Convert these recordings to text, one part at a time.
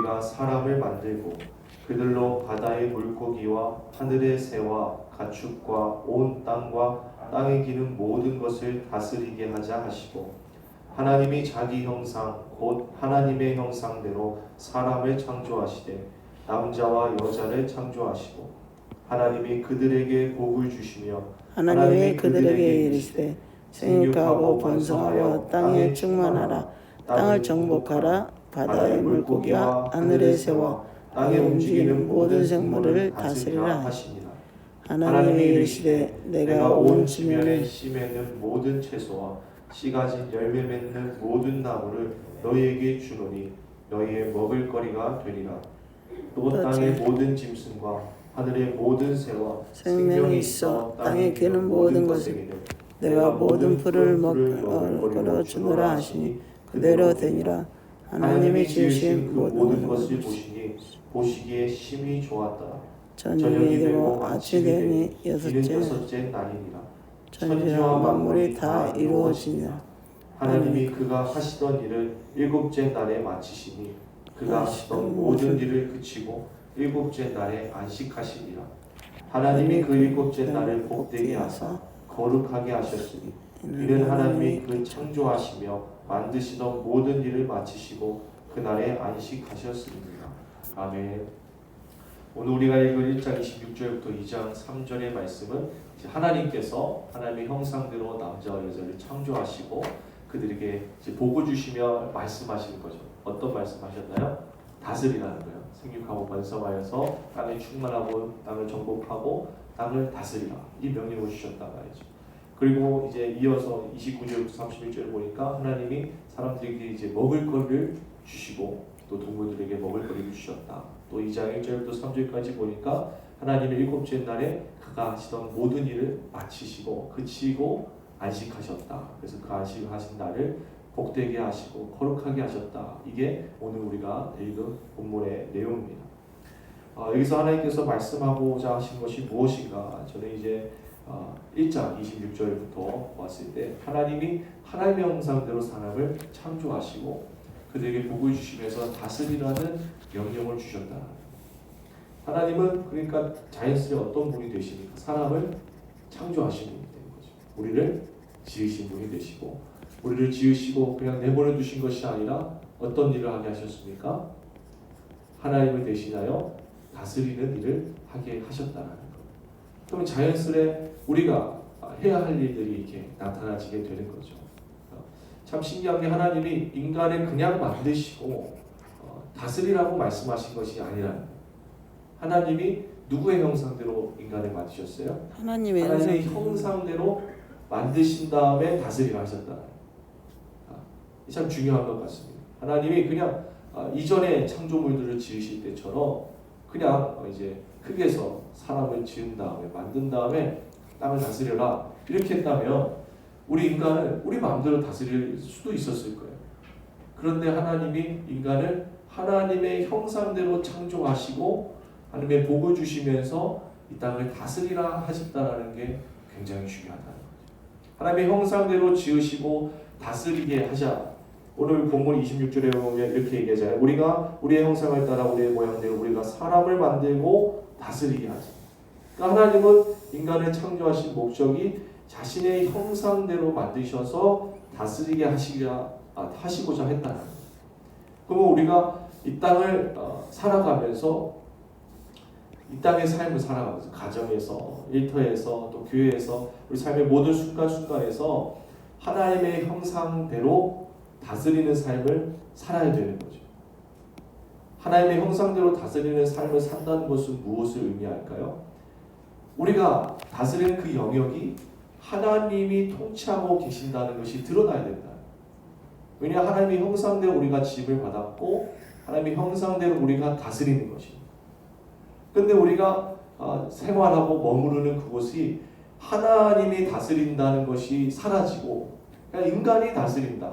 우리가 사람을 만들고 그들로 바다의 물고기와 하늘의 새와 가축과 온 땅과 땅에 기는 모든 것을 다스리게 하자 하시고 하나님이 자기 형상 곧 하나님의 형상대로 사람을 창조하시되 남자와 여자를 창조하시고 하나님이 그들에게 복을 주시며 하나님이 그들에게 이르시되 생육하고 번성하여 땅에 충만하라. 땅을 정복하라. 바다의 물고기와 하늘의 새와 땅에 움직이는 모든 생물을 다스리라 하시니라. 하나님이 이르시되 내가 온 지면에 씨 맺는 모든 채소와 씨 가진 열매 맺는 모든 나무를 너희에게 주노니 너희의 먹을거리가 되리라. 또 땅의 모든 짐승과 하늘의 모든 새와 생명이 있어 땅에 기는 모든 것을 내가 모든 풀을 먹으러 주노라 하시니 그대로 되니라. 하나님이 지으신 그 모든 것을 보시니 보시기에 심히 좋았다. 저녁이 되고 아침이 되니 여섯째 날이니라. 천지와 만물이 다 이루어지니라. 하나님이 그가 하시던 일을 일곱째 날에 마치시니 그가 하시던 모든 일을 그치고 일곱째 날에 안식하시니라. 하나님이 그 일곱째 날을 복되게 하사 거룩하게 하셨으니 이는 하나님이 그 창조하시며 만드시던 모든 일을 마치시고 그날에 안식하셨습니다. 아멘. 오늘 우리가 읽은 1장 26절부터 2장 3절의 말씀은 하나님께서 하나님의 형상대로 남자와 여자를 창조하시고 그들에게 복을 주시며 말씀하시는 거죠. 어떤 말씀하셨나요? 다스리라는 거예요. 생육하고 번성하여서 땅을 충만하고 땅을 정복하고 땅을 다스리라. 이 명령을 주셨단 말이죠. 그리고 이제 이어서 29절부터 31절을 보니까 하나님이 사람들에게 이제 먹을 것을 주시고 또 동물들에게 먹을 것을 주셨다. 또 2장 1절부터 3절까지 보니까 하나님의 일곱째 날에 그가 하시던 모든 일을 마치시고 그치고 안식하셨다. 그래서 그 안식하신 날을 복되게 하시고 거룩하게 하셨다. 이게 오늘 우리가 읽은 본문의 내용입니다. 여기서 하나님께서 말씀하고자 하신 것이 무엇인가? 저는 이제 1장 26절부터 봤을 때 하나님이 하나님의 형상대로 사람을 창조하시고 그들에게 복을 주시면서 다스리라는 명령을 주셨다. 하나님은 그러니까 자연스레 어떤 분이 되시니까 사람을 창조하신 분이 되는 거죠. 우리를 지으신 분이 되시고 우리를 지으시고 그냥 내버려 두신 것이 아니라 어떤 일을 하게 하셨습니까? 하나님을 대신하여 다스리는 일을 하게 하셨다는 것. 그러면 자연스레 우리가 해야 할 일들이 이렇게 나타나지게 되는 거죠. 참 신기한 게 하나님이 인간을 그냥 만드시고 다스리라고 말씀하신 것이 아니라는 거예요. 하나님이 누구의 형상대로 인간을 만드셨어요? 하나님의 형상대로 만드신 다음에 다스리라 하셨다. 참 중요한 것 같습니다. 하나님이 그냥 이전에 창조물들을 지으실 때처럼 그냥 이제 흙에서 사람을 지은 다음에 만든 다음에 땅을 다스려라 이렇게 했다면 우리 인간을 우리 마음대로 다스릴 수도 있었을 거예요. 그런데 하나님이 인간을 하나님의 형상대로 창조하시고 하나님의 복을 주시면서 이 땅을 다스리라 하셨다는 게 굉장히 중요하다는 거죠. 하나님의 형상대로 지으시고 다스리게 하자. 오늘 본문 26절에 보면 이렇게 얘기하잖아요. 우리가 우리의 형상을 따라 우리의 모양대로 우리가 사람을 만들고 다스리게 하자. 그러니까 하나님은 인간을 창조하신 목적이 자신의 형상대로 만드셔서 다스리게 하시고자 했다는 거예요. 그러면 우리가 이 땅을 살아가면서 이 땅의 삶을 살아가면서 가정에서 일터에서 또 교회에서 우리 삶의 모든 순간순간에서 하나님의 형상대로 다스리는 삶을 살아야 되는 거죠. 하나님의 형상대로 다스리는 삶을 산다는 것은 무엇을 의미할까요? 우리가 다스리는 그 영역이 하나님이 통치하고 계신다는 것이 드러나야 된다. 왜냐하면 하나님의 형상대로 우리가 지음을 받았고 하나님의 형상대로 우리가 다스리는 것입니다. 그런데 우리가 생활하고 머무르는 그곳이 하나님이 다스린다는 것이 사라지고 그냥 인간이 다스린다.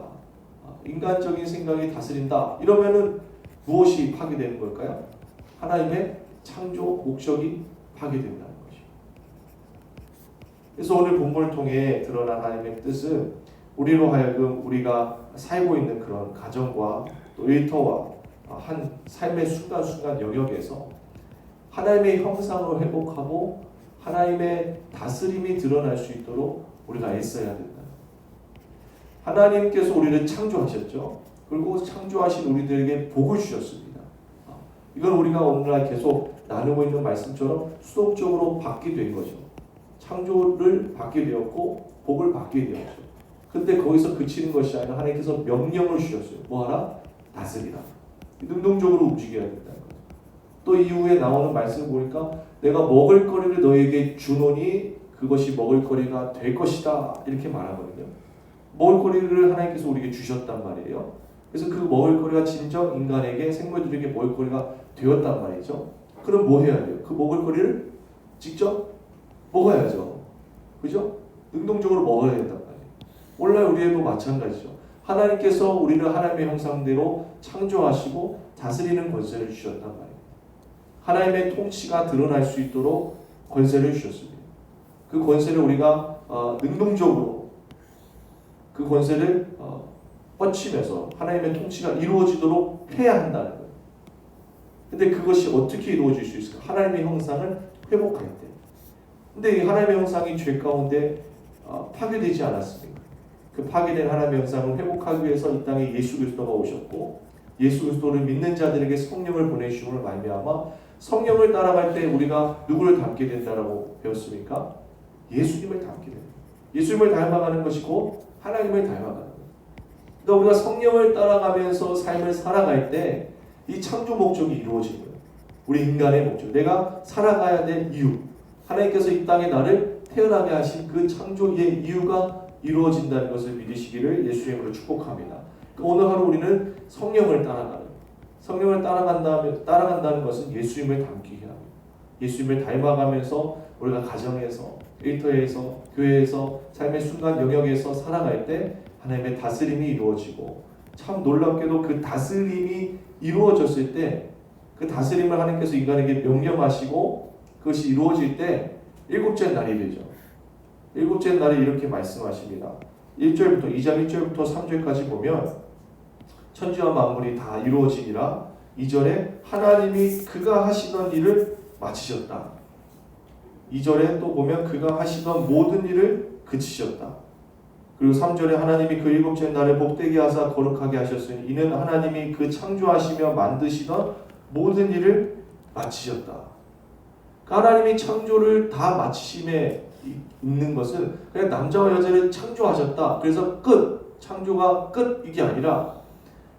인간적인 생각이 다스린다. 이러면은 무엇이 파괴되는 걸까요? 하나님의 창조 목적이 파괴된다는 것이죠. 그래서 오늘 본문을 통해 드러난 하나님의 뜻은 우리로 하여금 우리가 살고 있는 그런 가정과 또 일터와 한 삶의 순간순간 영역에서 하나님의 형상을 회복하고 하나님의 다스림이 드러날 수 있도록 우리가 애써야 된다. 하나님께서 우리를 창조하셨죠. 그리고 창조하신 우리들에게 복을 주셨습니다. 이건 우리가 오늘날 계속 나누고 있는 말씀처럼 수동적으로 받게 된 거죠. 창조를 받게 되었고 복을 받게 되었죠. 근데 거기서 그치는 것이 아니라 하나님께서 명령을 주셨어요. 뭐하라? 다스리라. 능동적으로 움직여야 된다는 거죠. 또 이후에 나오는 말씀을 보니까 내가 먹을 거리를 너에게 주노니 그것이 먹을 거리가 될 것이다. 이렇게 말하거든요. 먹을 거리를 하나님께서 우리에게 주셨단 말이에요. 그래서 그 먹을 거리가 진정 인간에게 생물들에게 먹을 거리가 되었단 말이죠. 그럼 뭐 해야 돼요? 그 먹을 거리를 직접 먹어야죠. 그죠? 능동적으로 먹어야 된단 말이에요. 오늘날 우리에도 마찬가지죠. 하나님께서 우리를 하나님의 형상대로 창조하시고 다스리는 권세를 주셨단 말이에요. 하나님의 통치가 드러날 수 있도록 권세를 주셨습니다. 그 권세를 우리가 능동적으로 그 권세를 뻗치면서 하나님의 통치가 이루어지도록 해야 한다는 거예요. 근데 그것이 어떻게 이루어질 수 있을까? 하나님의 형상을 회복할 때. 근데 이 하나님의 형상이 죄 가운데 파괴되지 않았습니까? 그 파괴된 하나님의 형상을 회복하기 위해서 이 땅에 예수 그리스도가 오셨고 예수 그리스도를 믿는 자들에게 성령을 보내주심을 말미암아 성령을 따라갈 때 우리가 누구를 닮게 된다라고 배웠습니까? 예수님을 닮게 됩니다. 예수님을 닮아가는 것이고 하나님을 닮아가는 거예요. 그러니까 우리가 성령을 따라가면서 삶을 살아갈 때 이 창조 목적이 이루어지는 거예요. 우리 인간의 목적, 내가 살아가야 될 이유, 하나님께서 이 땅에 나를 태어나게 하신 그 창조의 이유가 이루어진다는 것을 믿으시기를 예수의 이름으로 축복합니다. 그러니까 오늘 하루 우리는 성령을 따라가는, 성령을 따라간다는 것은 예수님을 닮기 해야 합니다. 예수님을 닮아가면서 우리가 가정에서, 일터에서, 교회에서, 삶의 순간 영역에서 살아갈 때 하나님의 다스림이 이루어지고, 참 놀랍게도 그 다스림이 이루어졌을 때 그 다스림을 하나님께서 인간에게 명령하시고 그것이 이루어질 때 일곱째 날이 되죠. 일곱째 날에 이렇게 말씀하십니다. 1절부터 2장 1절부터 3절까지 보면 천지와 만물이 다 이루어지니라. 2절에 하나님이 그가 하시던 일을 마치셨다. 2절에 또 보면 그가 하시던 모든 일을 그치셨다. 그리고 3절에 하나님이 그 일곱째 날에 복되게 하사 거룩하게 하셨으니 이는 하나님이 그 창조하시며 만드시던 모든 일을 마치셨다. 하나님이 창조를 다 마치심에 있는 것은 그냥 남자와 여자를 창조하셨다. 그래서 끝, 창조가 끝 이게 아니라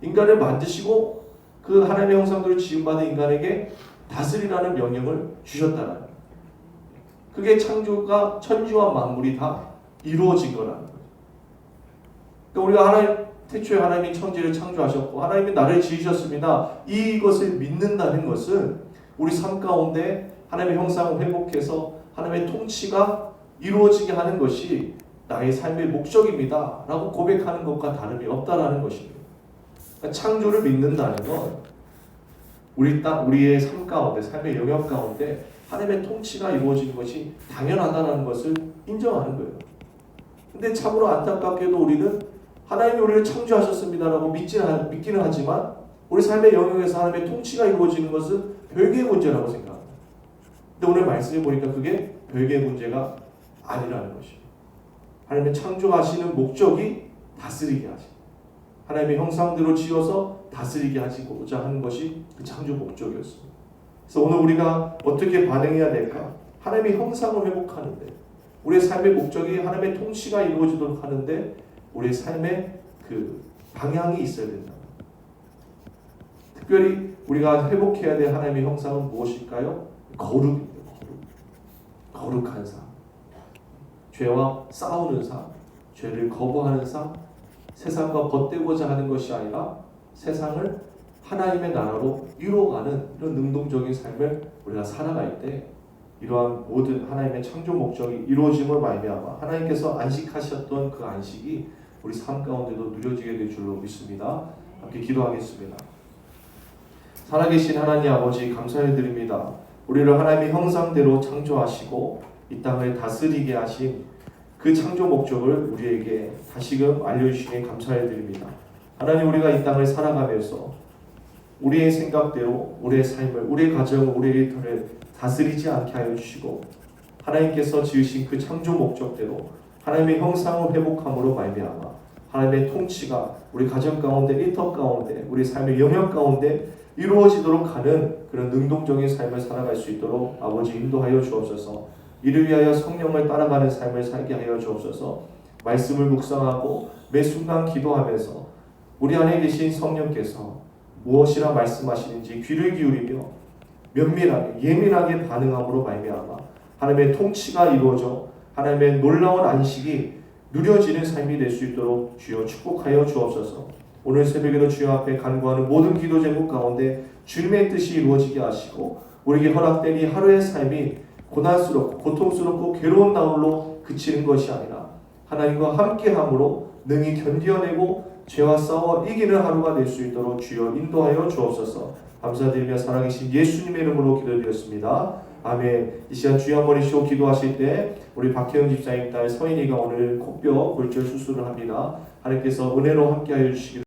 인간을 만드시고 그 하나님의 형상대로 지음받은 인간에게 다스리라는 명령을 주셨다는 거예요. 그게 창조가 천지와 만물이 다 이루어진 거라는 거예요. 그러니까 우리가 태초에 하나님이 천지를 창조하셨고 하나님이 나를 지으셨습니다. 이것을 믿는다는 것은 우리 삶 가운데 하나님의 형상을 회복해서 하나님의 통치가 이루어지게 하는 것이 나의 삶의 목적입니다 라고 고백하는 것과 다름이 없다라는 것입니다. 그러니까 창조를 믿는다는 건 우리의 삶 가운데, 삶의 영역 가운데 하나님의 통치가 이루어지는 것이 당연하다는 것을 인정하는 거예요. 근데 참으로 안타깝게도 우리는 하나님이 우리를 창조하셨습니다라고 믿기는 하지만 우리 삶의 영역에서 하나님의 통치가 이루어지는 것은 별개의 문제라고 생각합니다. 근데 오늘 말씀해 보니까 그게 별개의 문제가 아니라는 것입니다. 하나님의 창조하시는 목적이 다스리게 하시고 하나님의 형상대로 지어서 다스리게 하시고자 하는 것이 그 창조 목적이었습니다. 그래서 오늘 우리가 어떻게 반응해야 될까? 하나님의 형상을 회복하는데 우리의 삶의 목적이 하나님의 통치가 이루어지도록 하는데 우리의 삶의 그 방향이 있어야 된다. 특별히 우리가 회복해야 될 하나님의 형상은 무엇일까요? 거룩입니다. 거룩한 삶. 죄와 싸우는 삶, 죄를 거부하는 삶, 세상과 벗대고자 하는 것이 아니라 세상을 하나님의 나라로 이루어가는 이런 능동적인 삶을 우리가 살아갈 때 이러한 모든 하나님의 창조 목적이 이루어짐을 말미암아 하나님께서 안식하셨던 그 안식이 우리 삶 가운데도 누려지게 될 줄로 믿습니다. 함께 기도하겠습니다. 살아계신 하나님 아버지 감사를 드립니다. 우리를 하나님의 형상대로 창조하시고 이 땅을 다스리게 하신 그 창조 목적을 우리에게 다시금 알려주시니 감사를 드립니다. 하나님 우리가 이 땅을 살아가면서 우리의 생각대로 우리의 삶을, 우리의 가정을, 우리의 일터를 다스리지 않게 하여 주시고 하나님께서 지으신 그 창조 목적대로 하나님의 형상을 회복함으로 말미암아 하나님의 통치가 우리 가정 가운데, 일터 가운데, 우리 삶의 영역 가운데 이루어지도록 하는 그런 능동적인 삶을 살아갈 수 있도록 아버지 인도하여 주옵소서. 이를 위하여 성령을 따라가는 삶을 살게 하여 주옵소서. 말씀을 묵상하고 매 순간 기도하면서 우리 안에 계신 성령께서 무엇이라 말씀하시는지 귀를 기울이며 면밀하게 예민하게 반응함으로 말미암아 하나님의 통치가 이루어져 하나님의 놀라운 안식이 누려지는 삶이 될 수 있도록 주여 축복하여 주옵소서. 오늘 새벽에도 주여 앞에 간구하는 모든 기도 제목 가운데 주님의 뜻이 이루어지게 하시고 우리에게 허락된 이 하루의 삶이 고난스럽고 고통스럽고 괴로운 나홀로 그치는 것이 아니라 하나님과 함께함으로 능히 견뎌내고 죄와 싸워 이기는 하루가 될 수 있도록 주여 인도하여 주옵소서. 감사드리며 살아계신 예수님의 이름으로 기도드렸습니다. 아멘. 이 시간 주여 한번 해주시고 기도하실 때 우리 박혜영 집사님 딸 서인이가 오늘 코뼈 골절 수술을 합니다. 하나님께서 은혜로 함께하여 주시기를